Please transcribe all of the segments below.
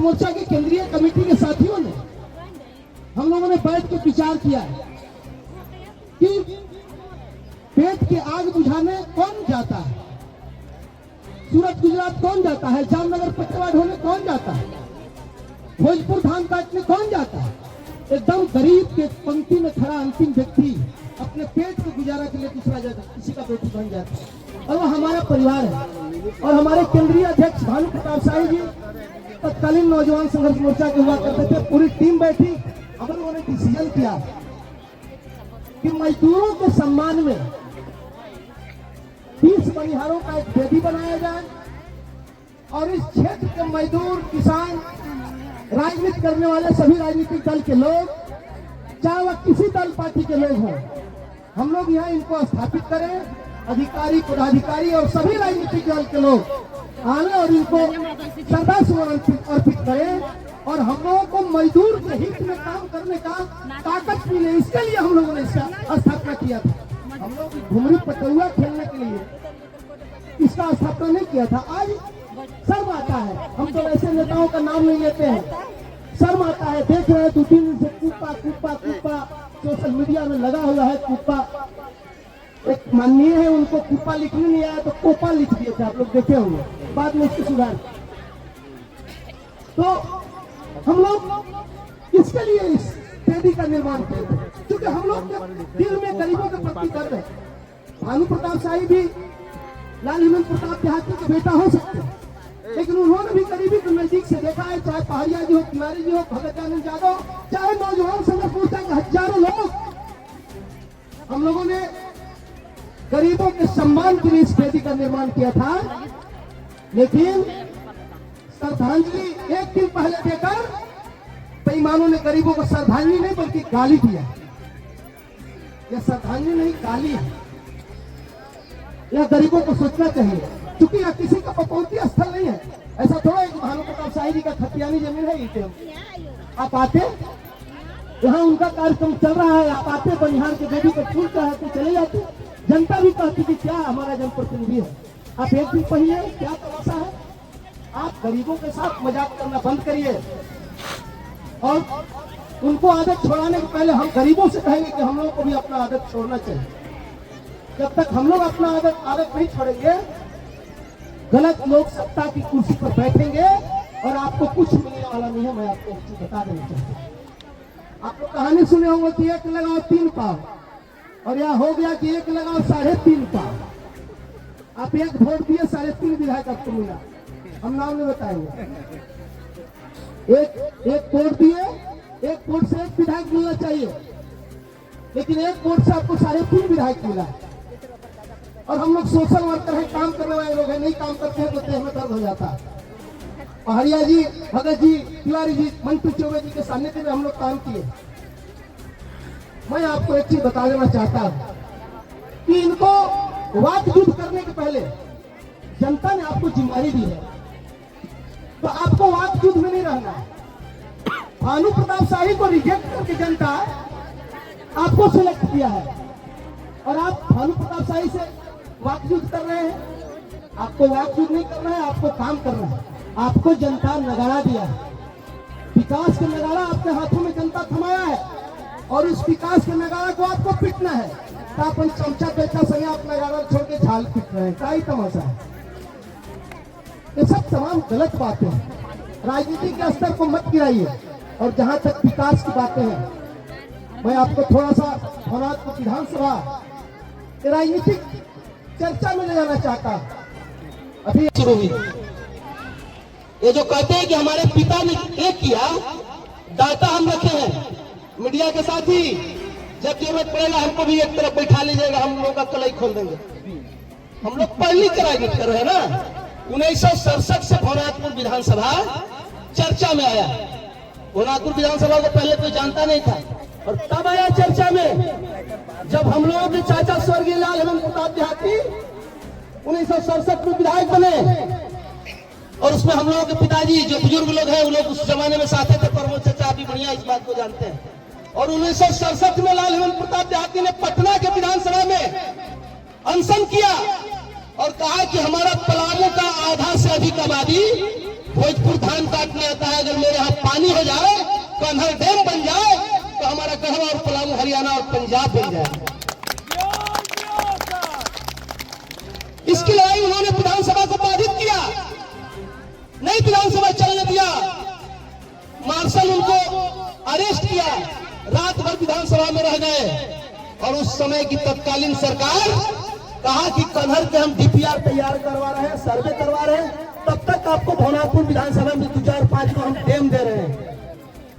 मोर्चा की केंद्रीय कमेटी के साथियों ने हम लोगों ने बैठ के विचार किया कि पेट की आग बुझाने कौन जाता है, सूरत गुजरात कौन जाता है, जामनगर पटवा ढोने कौन जाता है, भोजपुर धान काटने कौन जाता है। एकदम गरीब के पंक्ति में खड़ा अंतिम व्यक्ति अपने पेट को गुजारा के लिए दूसरा जाता, किसी का बेटी बन जाता है, और वो हमारा परिवार है। और हमारे केंद्रीय अध्यक्ष भानु प्रताप शाही जी तत्कालीन नौजवान संघर्ष मोर्चा के हुआ करते थे, पूरी टीम बैठी, हम लोगों ने डिसीजन किया कि मजदूरों के सम्मान में 20 बनिहारों का एक वेदी बनाया जाए और इस क्षेत्र के मजदूर, किसान, राजनीति करने वाले सभी राजनीतिक दल के लोग, चाहे वह किसी दल पार्टी के लोग हों, हम लोग यहाँ इनको स्थापित करें, अधिकारी, पदाधिकारी और सभी राजनीतिक दल के लोग आने और इनको श्रद्धासुमन अर्पित करें और हम लोगों को मजदूर के हित में काम करने का ताकत मिले। इसके लिए हम लोगों ने इसका स्थापना किया था। हम लोग घुमरी पटुआ खेलने के लिए इसका स्थापना नहीं किया था। आज शर्म आता है, हम तो ऐसे नेताओं का नाम नहीं लेते हैं, शर्म आता है। देख रहे हैं 2-3 दिन से कुप्पा सोशल मीडिया में लगा हुआ है। कुप्पा एक माननीय है, उनको कुप्पा लिखने नहीं आया तो कोपा लिख दिए थे, आप लोग देखे होंगे, बाद में उसको सुधार। तो हम लोग किसके लिए इस वेदी का निर्माण किए थे? क्योंकि हम लोग दिल में गरीबों के प्रति कर रहे हैं। भानु प्रताप शाही भी लाल हेमंत प्रताप देहाती के बेटा हो सकते हैं, लेकिन उन्होंने भी गरीबी को नजदीक से देखा है। चाहे पहाड़िया जी हो, तिवारी जी हो, भगत आनंद यादव, चाहे नौजवान संघर्ष मोर्चा के हजारों लोग, हम लोगों ने गरीबों के सम्मान के लिए इस वेदी का निर्माण किया था। लेकिन श्रद्धांजलि एक दिन पहले देकर बेईमानों ने गरीबों को श्रद्धांजलि नहीं बल्कि गाली दिया। यह श्रद्धांजलि नहीं, गाली है। यह गरीबों को सोचना चाहिए, क्योंकि यह किसी का पपौती स्थल नहीं है। ऐसा थोड़ा एक भानु प्रताप शाही जी का खतियानी जमीन है। इसे आप आते, यहाँ उनका कार्यक्रम चल रहा है, आप आते, बनिहार के बेटी को फूल चढ़ाते चले जाते। जनता भी कहती कि क्या हमारा जनप्रतिनिधि है। आप एक दिन पढ़िए, क्या तमाशा है। आप गरीबों के साथ मजाक करना बंद करिए और उनको आदत छोड़ाने के पहले हम गरीबों से कहेंगे कि हम लोगों को भी अपना आदत छोड़ना चाहिए। जब तक हम लोग अपना आदत नहीं छोड़ेंगे, गलत लोग सत्ता की कुर्सी पर बैठेंगे और आपको कुछ मिलने वाला नहीं है। मैं आपको एक चीज बता देना चाहता हूँ। आप लोग कहानी सुने होंगे कि 1 लगाओ 3 पाव, और यह हो गया कि 1 लगाओ 3.5 पाव। आप एक वोट दिए, 3.5 विधायक आपको मिला। हम नाम नहीं बताएंगे। एक वोट दिए, 1 वोट से 1 विधायक मिलना चाहिए, लेकिन 1 वोट से आपको 3.5 विधायक मिला। और हम लोग सोशल वर्कर हैं, काम करने वाले लोग हैं, नहीं काम करते हैं तो देह में दर्द हो जाता है। पहाड़िया जी, भगत जी, तिवारी जी, मंटू चौबे जी के सानिध्य में हम लोग काम किए। मैं आपको एक चीज बता देना चाहता हूं कि इनको वाद युद्ध करने के पहले जनता ने आपको जिम्मेदारी दी है, तो आपको वाद युद्ध में नहीं रहना है। भानु प्रताप शाही को रिजेक्ट करके जनता आपको सिलेक्ट किया है और आप भानु प्रताप शाही से वाद युद्ध कर रहे हैं। आपको वाद युद्ध नहीं करना है, आपको काम करना है। आपको जनता नगाड़ा दिया है, विकास का नगाड़ा आपके हाथों में जनता थमाया है और इस विकास के नगाड़ा को आपको पीटना है। तो अपन चमचा बेचा संगे आप नगाड़ा छोड़ के झाल पीट रहे हैं, क्या ही तमाशा है। ये सब तमाम गलत बातें हैं। राजनीति के स्तर को मत गिराइए। और जहां तक विकास की बातें हैं, मैं आपको थोड़ा सा भवनाथ विधानसभा राजनीतिक चर्चा में ले जाना चाहता हूं। अभी शुरू हुई, ये जो कहते हैं कि हमारे पिता ने एक किया, डाटा हम रखे हैं मीडिया के साथ ही, जब जरूरत पड़ेगा हमको भी एक तरफ बैठा लीजिएगा, हम लोगों का कलाई खोल देंगे। हम लोग पहली कराई कर रहे हैं ना। 1967 से भवनाथपुर विधानसभा चर्चा में आया। भवनाथपुर विधानसभा को पहले कोई जानता नहीं था और तब आया चर्चा में जब हम लोगों के चाचा स्वर्गीय लाल हेमंत प्रताप देहाती 1967 में विधायक बने। और उसमें हम लोगों के पिताजी जो बुजुर्ग लोग हैं, वो लोग उस जमाने में साथे थे। प्रमोद चाचा भी बढ़िया इस बात को जानते हैं। और 1967 में लाल हेमंत प्रताप देहाती ने पटना के विधानसभा में अनशन किया और कहा कि हमारा पलामू का आधा से अधिक आबादी भोजपुर धान काटने आता है, अगर मेरे यहाँ पानी हो जाए, कन्हर डैम बन जाए, तो हमारा गढ़वा और पलामू हरियाणा और पंजाब बन जाए। इसकी लड़ाई उन्होंने विधानसभा को बाधित किया, नहीं विधानसभा चलने दिया, मार्शल उनको अरेस्ट किया, रात भर विधानसभा में रह गए। और उस समय की तत्कालीन सरकार कहा कि कन्हर के हम डीपीआर तैयार करवा रहे हैं, सर्वे करवा रहे हैं, तब तक आपको भवनाथपुर विधानसभा में 2-4-5 को हम डैम दे रहे हैं।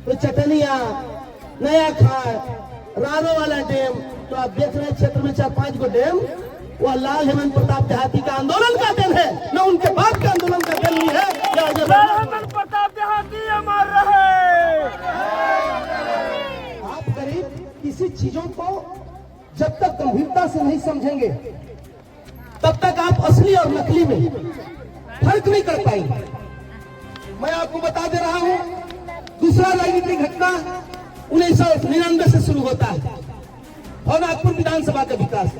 तो चटनिया, नया खार, रानो वाला डैम, तो आप देख रहे हैं क्षेत्र में 4-5 को डैम, वह लाल हेमंत प्रताप देहाती का आंदोलन का दिन है, न उनके बाद के आंदोलन का दिन नहीं है। हेमंत प्रताप देहाती अमर रहे। आप गरीब किसी चीजों को जब तक गंभीरता से नहीं समझेंगे, तब तक आप असली और नकली में फर्क नहीं कर पाएंगे। मैं आपको बता दे रहा हूं, दूसरा राजनीतिक घटना 1999 से शुरू होता है, भवनाथपुर विधानसभा का विकास।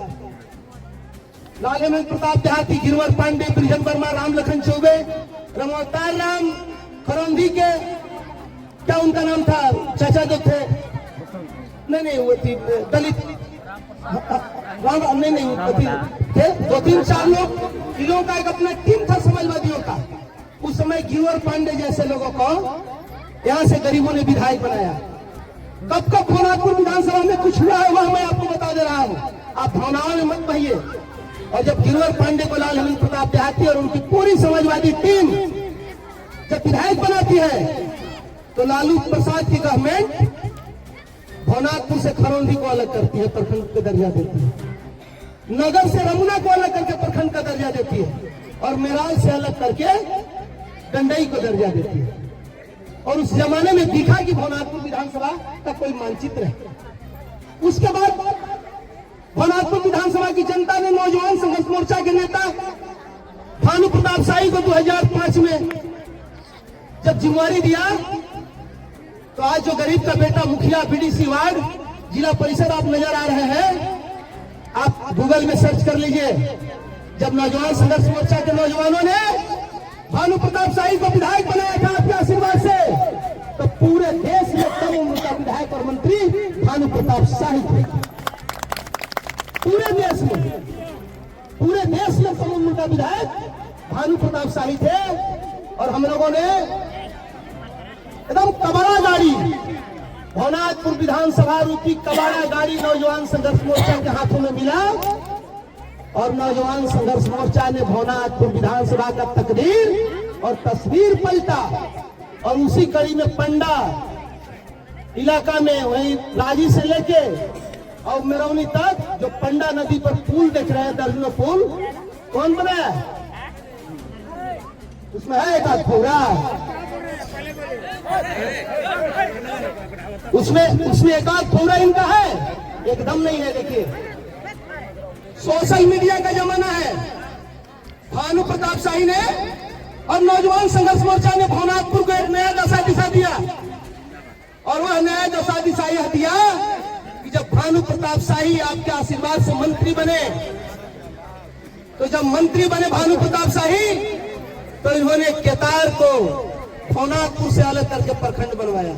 लाल हेमंत प्रताप देहाती, गिरवर पांडे, ब्रिजन वर्मा, राम लखन चौबे, रमोतार राम खरौंदी के, क्या उनका नाम था, चाचा जो थे, नहीं वो थी दलित, नहीं थे 2-3-4 लोग, इन लोगों का एक अपना टीम था समाजवादियों का। उस समय गिरवर पांडे जैसे लोगों को यहाँ से गरीबों ने विधायक बनाया। कब कब भवनाथपुर विधानसभा में कुछ हुआ है वह मैं आपको बता दे रहा हूँ, आप भावनाओं में मत बहिए। और जब गिरवर पांडे को लाल हेमंत प्रताप देहाती और उनकी पूरी समाजवादी टीम जब विधायक बनाती है, तो लालू प्रसाद की गवर्नमेंट भवनाथपुर से खरौंदी को अलग करती है, प्रखंड का दर्जा देती है, नगर से रमुना को अलग करके प्रखंड का दर्जा देती है, और मेराल से अलग करके डंडई को दर्जा देती है। और उस जमाने में दिखा कि भवनाथपुर विधानसभा का कोई मानचित्र है। उसके बाद भवनाथपुर विधानसभा की जनता ने नौजवान संघर्ष मोर्चा के नेता भानु प्रताप शाही को 2005 में जब जिम्मेवारी दिया, तो आज जो गरीब का बेटा मुखिया, बीडीसी वार्ड, जिला परिषद आप नजर आ रहे हैं, आप गूगल में सर्च कर लीजिए। जब नौजवान संघर्ष मोर्चा के नौजवानों ने भानु प्रताप शाही को विधायक बनाया था आपके आशीर्वाद से, तो पूरे देश में कम उम्र का विधायक और मंत्री भानु प्रताप शाही थे। पूरे देश में कम उम्र का विधायक भानु प्रताप शाही थे। और हम लोगों ने एकदम कबाड़ा गाड़ी, भवनाथपुर विधानसभा रूपी कबाड़ा गाड़ी नौजवान संघर्ष मोर्चा के हाथों में मिला, और नौजवान संघर्ष मोर्चा ने भवनाथपुर विधानसभा का तकदीर और तस्वीर पलटा। और उसी कड़ी में पंडा इलाका में, वहीं राजी से लेके और मेरौनी तक, जो पंडा नदी पर पुल देख रहे हैं, दर्जनों पुल, कौन बनाया? उसमें है एक आध पूरा, उसमें एक आध पूरा इनका है, एकदम नहीं है। देखिए, सोशल मीडिया का जमाना है। भानु प्रताप शाही ने और नौजवान संघर्ष मोर्चा ने भवनाथपुर को एक नया दशा दिशा दिया, और वह नया दशा दिशा यह दिया कि जब भानु प्रताप शाही आपके आशीर्वाद से मंत्री बने, तो जब मंत्री बने भानु प्रताप शाही, तो इन्होंने केतार को भवनाथपुर से अलग करके प्रखंड बनवाया,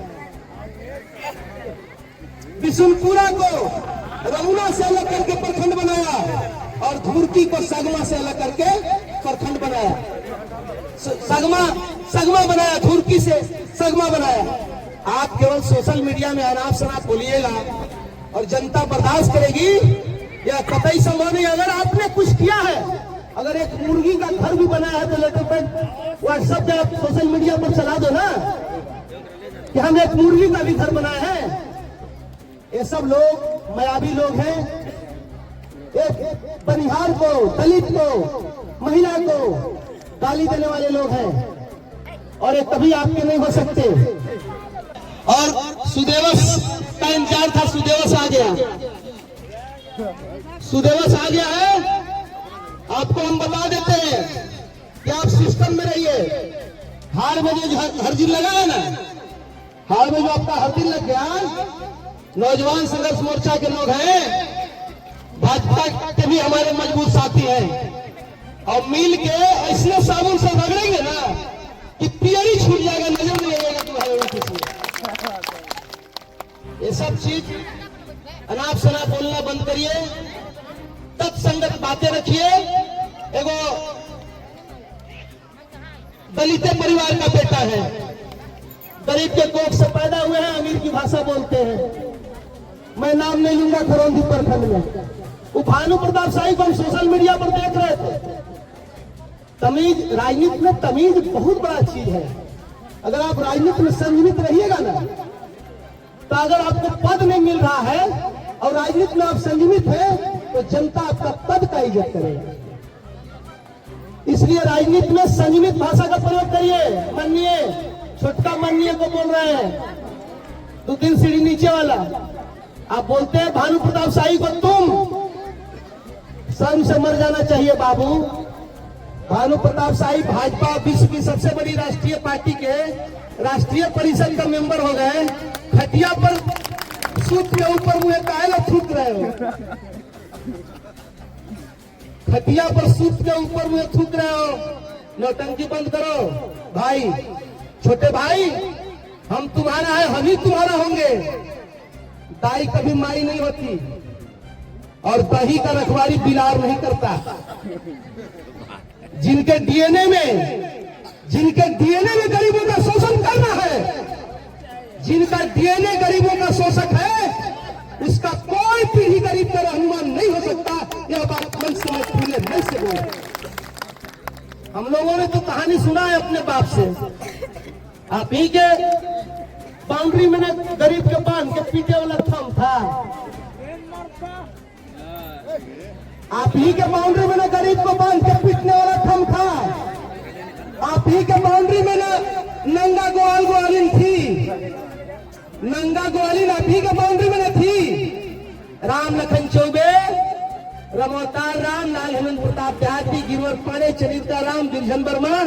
बिशुनपुरा को रमुना से अलग करके प्रखंड बनाया, और धुर्की को सगमा से अलग करके प्रखंड बनाया। सगमा बनाया, धुर्की से सगमा बनाया। आप केवल सोशल मीडिया में अनाप शनाप बोलिएगा और जनता बर्दाश्त करेगी, यह कतई संभव नहीं। अगर आपने कुछ किया है, अगर एक मुर्गी का घर भी बनाया है, तो लेटर व्हाट्सएप पे आप सोशल मीडिया पर चला दो ना कि हम एक मुर्गी का भी घर बनाए हैं। ये सब लोग मायावी लोग हैं। एक बनिहार को, दलित को, महिला को गाली देने वाले लोग हैं, और ये कभी आपके नहीं हो सकते। और सुदेवस का इंतजार था, सुदेवस आ गया, सुदेवस आ गया है। आपको हम बता देते हैं कि आप सिस्टम में रहिए। हार में जो हरजिल लगा है ना, हार में जो आपका हरजिल लग गया, नौजवान संघर्ष मोर्चा के लोग हैं, भाजपा के भी हमारे मजबूत साथी हैं, और मिल के ऐसे साबुन से रगड़ेंगे ना कि पियरी छूट जाएगा, नजर नहीं आएगा तुम्हारे ऊपर से। ये सब चीज अनाप शनाप बोलना बंद करिए, तत्संगत बातें रखिए। एगो दलित परिवार का बेटा है, गरीब के कोख से पैदा हुए हैं, अमीर की भाषा बोलते हैं। मैं नाम नहीं लूंगा, खरौंदी प्रखंड में वो भानु प्रताप शाही को हम सोशल मीडिया पर देख रहे थे। तमीज, राजनीति में तमीज बहुत बड़ा चीज है। अगर आप राजनीति में संयमित रहिएगा ना, तो अगर आपको पद नहीं मिल रहा है और राजनीति में आप संयमित है, तो जनता आपका पद का इज्जत करेगा। इसलिए राजनीति में संयमित भाषा का प्रयोग करिए। माननीय छोटका माननीय को बोल रहे हैं, 2-3 सीढ़ी नीचे वाला, आप बोलते हैं भानु प्रताप शाही को तुम, शर्म से मर जाना चाहिए बाबू। भानु प्रताप शाही भाजपा विश्व की सबसे बड़ी राष्ट्रीय पार्टी के राष्ट्रीय परिषद का मेंबर हो गए। खटिया पर सूत के ऊपर मुझे काहे थूक रहे हो? खटिया पर सूत के ऊपर मुझे थूक रहे हो? नौटंकी बंद करो भाई। छोटे भाई, हम तुम्हारा है, हम ही तुम्हारा होंगे। दाई कभी माई नहीं होती और दही का रखवाली बिलार नहीं करता। जिनके डीएनए में गरीबों का शोषण करना है, जिनका डीएनए गरीबों का शोषक है, उसका कोई पीढ़ी गरीब का रहनुमान नहीं हो सकता। यह बात मन से मैं खुले नहीं से बोल। हम लोगों ने तो कहानी सुना है अपने बाप से। आप ही के बाउंड्री में ना गरीब के बांध के पीटे वाला थम था। आप ही के बाउंड्री में ना गरीब को बांध के पीटने वाला थम था। आप ही के बाउंड्री में ना नंगा ग्वालिन थी। नंगा ग्वालिन आप ही के बाउंड्री में ना थी। राम लखन चौबे, रमोतार राम, लाल हेमंत प्रताप देहाती, गिरवर पाड़े, चरित्रा राम, दुर्जन वर्मा,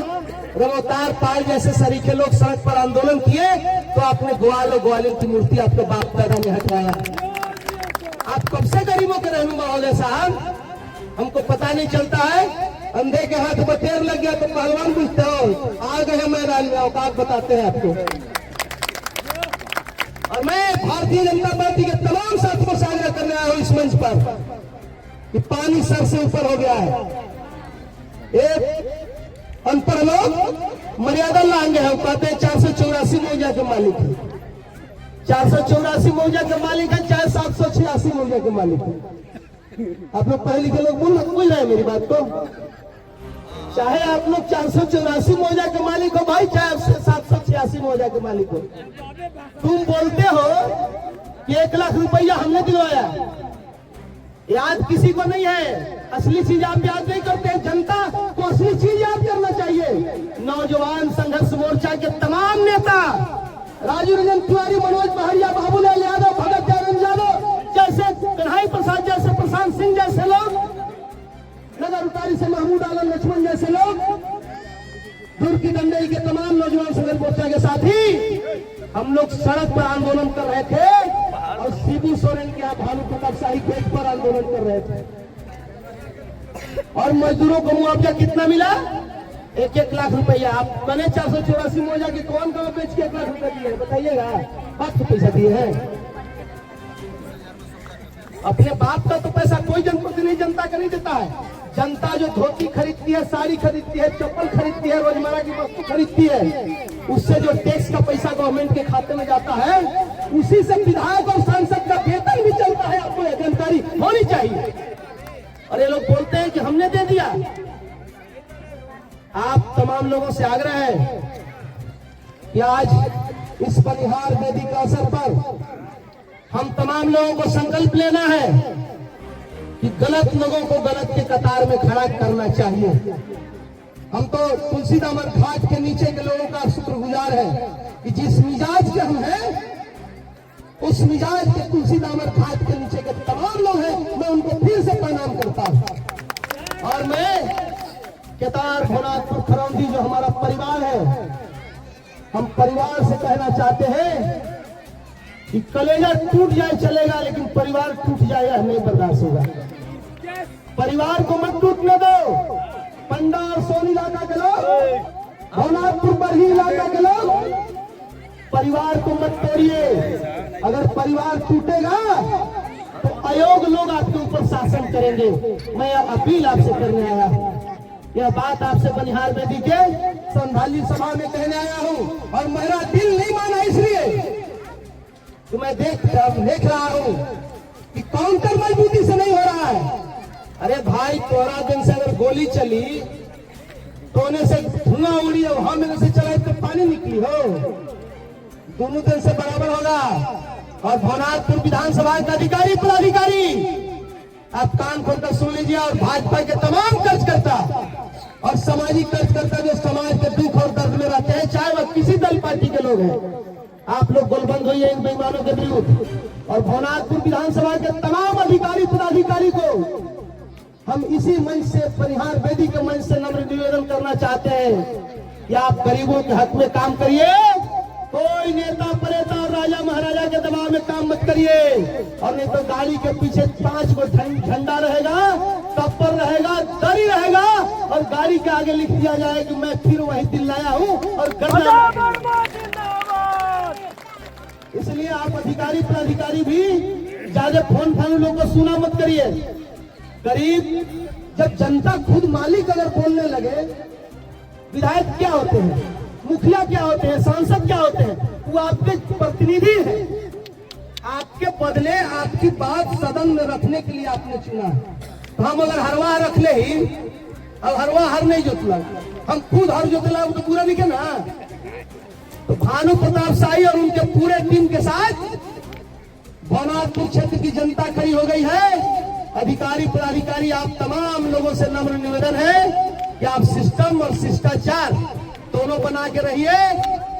रमोतार पाल जैसे सरीखे लोग सड़क पर आंदोलन किए, तो आपने ग्वाल और ग्वालिन की मूर्ति आपके बाप पैदा में हटवाया। आप कब से गरीबों के रहनुमा हो गए साहब? हमको पता नहीं चलता है। अंधे के हाथ बटेर लग गया तो पहलवान पूछते हो। आ गए मैदान में, औकात बताते हैं आपको। और मैं भारतीय जनता पार्टी के तमाम साथियों को साझा करने आया हूं इस मंच पर कि पानी सर से ऊपर हो गया है। एक अनपढ़ लोग मर्यादा लांगे हैं, कहते हैं 484 मौजा के मालिक है। 484 मौजा के मालिक है, चाहे 786 मौजा के मालिक है। आप लोग पढ़े लिखे लोग बोल रहे हैं मेरी बात को। चाहे आप लोग 484 मौजा के मालिक हो भाई, चाहे 786 मौजा के मालिक हो। तुम बोलते हो कि 1 लाख रुपया हमने दिलवाया, याद किसी को नहीं है। असली चीज आप याद नहीं करते। जनता को असली चीज याद करना चाहिए। नौजवान संघर्ष मोर्चा के तमाम नेता, राजू रंजन तिवारी, मनोज पहाड़िया, बाबूलाल यादव, भगत जयराम यादव जैसे, कन्हई प्रसाद जैसे, प्रशांत सिंह जैसे लोग, नगर उतारी से महमूद आलम लक्ष्मण जैसे लोग, दुर्ग की दंडई के तमाम नौजवान संघर्ष मोर्चा के साथी हम लोग सड़क पर आंदोलन कर रहे थे और शिबू सोरेन के यहाँ भानु प्रताप शाही गेट पर आंदोलन कर रहे थे। और मजदूरों को मुआवजा कितना मिला? 1-1 लाख रुपया। आप मैंने 484 मौजा की कौन गाँव बेच के 1 लाख रुपया दिए बताइएगा? बाप को पैसा दिए हैं? अपने बाप का तो पैसा कोई जनप्रतिनिधि जनता का नहीं देता है। जनता जो धोती खरीदती है, साड़ी खरीदती है, चप्पल खरीदती है, रोजमर्रा की वस्तु खरीदती है, उससे जो टैक्स का पैसा गवर्नमेंट के खाते में जाता है, उसी से विधायक और सांसद का वेतन भी चलता है। आपको यह जानकारी होनी चाहिए। और ये लोग बोलते हैं कि हमने दे दिया। आप तमाम लोगों से आग्रह है कि आज इस बलिहार वेदी के अवसर पर हम तमाम लोगों को संकल्प लेना है कि गलत लोगों को गलत के कतार में खड़ा करना चाहिए। हम तो तुलसीदामन घाट के नीचे के लोगों का शुक्रगुजार है कि जिस मिजाज के हम हैं, उस मिजाज के तुलसीदामन घाट के नीचे के तमाम लोग हैं, मैं उनको फिर से प्रणाम करता हूं। और मैं केदार भोनाथपुर खरौंदी जो हमारा परिवार है, हम परिवार से कहना चाहते हैं कि कलेजा टूट जाए चलेगा, लेकिन परिवार टूट जाएगा नहीं बर्दाश्त होगा। परिवार को मत टूटने दो। पंडा और सोनी इलाका के लोग भवनाथपुर बरही इलाका के लोग परिवार को मत तोड़िए। अगर परिवार टूटेगा तो अयोग्य लोग आपके ऊपर शासन करेंगे। मैं अपील आपसे करने आया हूँ, यह बात आपसे बनिहार बेदी के श्रद्धांजलि सभा में कहने आया हूँ। और मेरा दिल नहीं माना इसलिए तो मैं देख रहा हूँ कि काउंटर मजबूती से नहीं हो रहा है। अरे भाई, तोरा दिन से अगर गोली चली तोने से धुआं उड़ी और हम मेरे से चला तो पानी निकली हो, दोनों दिन से बराबर होगा। और भवनाथपुर विधानसभा के अधिकारी पदाधिकारी आप कान खोलकर सुन लीजिए। और भाजपा के तमाम कार्यकर्ता और सामाजिक कार्यकर्ता जो समाज के दुख और दर्द में रहते हैं, चाहे वह किसी दल पार्टी के लोग हैं, आप लोग गोलबंद होइए इन बेईमानों के विरुद्ध। और भवनाथपुर विधानसभा के तमाम अधिकारी पदाधिकारी को हम इसी मंच से, परिहार वेदी के मंच से नम्र निवेदन करना चाहते हैं कि आप गरीबों के हक में काम करिए। कोई नेता परेता और राजा महाराजा के दबाव में काम मत करिए। और नहीं तो गाड़ी के पीछे 5 गो झंडा रहेगा, कप्पर रहेगा, दरी रहेगा और गाड़ी के आगे लिख दिया जाए कि मैं फिर वही दिल लाया हूँ और इसलिए आप अधिकारी पदाधिकारी भी ज्यादा फोन फान लोगों को सुना मत करिए। गरीब जब जनता खुद मालिक अगर बोलने लगे, विधायक क्या होते हैं, मुखिया क्या होते हैं, सांसद क्या होते हैं, वो आपके प्रतिनिधि हैं। आपके बदले आपकी बात सदन में रखने के लिए आपने चुना है। तो हम अगर हरवा रख ले ही, अब हरवा हर नहीं जोतला, हम खुद हर जोतला वो तो पूरा नहीं ना। तो भानु प्रताप शाही और उनके पूरे टीम के साथ भवनाथपुर क्षेत्र की जनता खड़ी हो गई है। अधिकारी पदाधिकारी आप तमाम लोगों से नम्र निवेदन है कि आप सिस्टम और शिष्टाचार दोनों बना के रहिए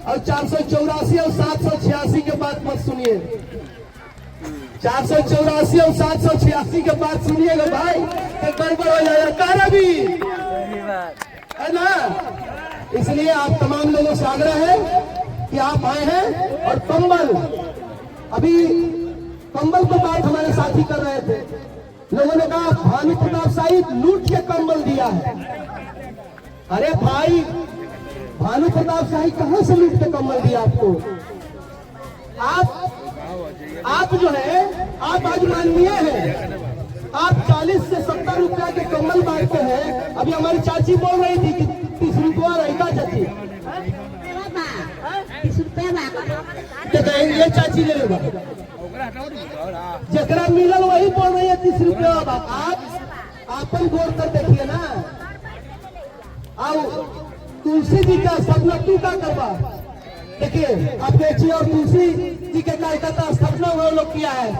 और 484 और 786 के बात मत सुनिए। 484 और 786 के बात सुनिएगा भाई तो गड़बड़ हो जाएगा, कारा भी है ना। इसलिए आप तमाम लोगों से आग्रह है कि आप आए हैं। और कंबल, अभी कंबल की बात हमारे साथी कर रहे थे, लोगों ने कहा भानु प्रताप शाही लूट के कंबल दिया है। अरे भाई, भानु प्रताप शाही कहां से लूट के कंबल दिया आपको? आप जो है, आप आज माननीय हैं, आप 40 से 70 रुपया के कंबल बांटते हैं। अभी हमारी चाची बोल रही थी कि 30 रुपया रहेगा चाची, 30 रुपया ये चाची ले लेगा, जकरा मिलल वही बोल रही है 30 रुपया। आप अपन गौर कर देखिए ना। आओ, तुलसी जी का स्थापना तू का करवा, देखिए आप देखिए। और तुलसी जी के कार्यकर्ता स्थापना वो लोग किया है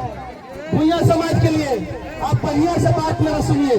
भूया समाज के लिए। आप बढ़िया से बात मेरा सुनिए।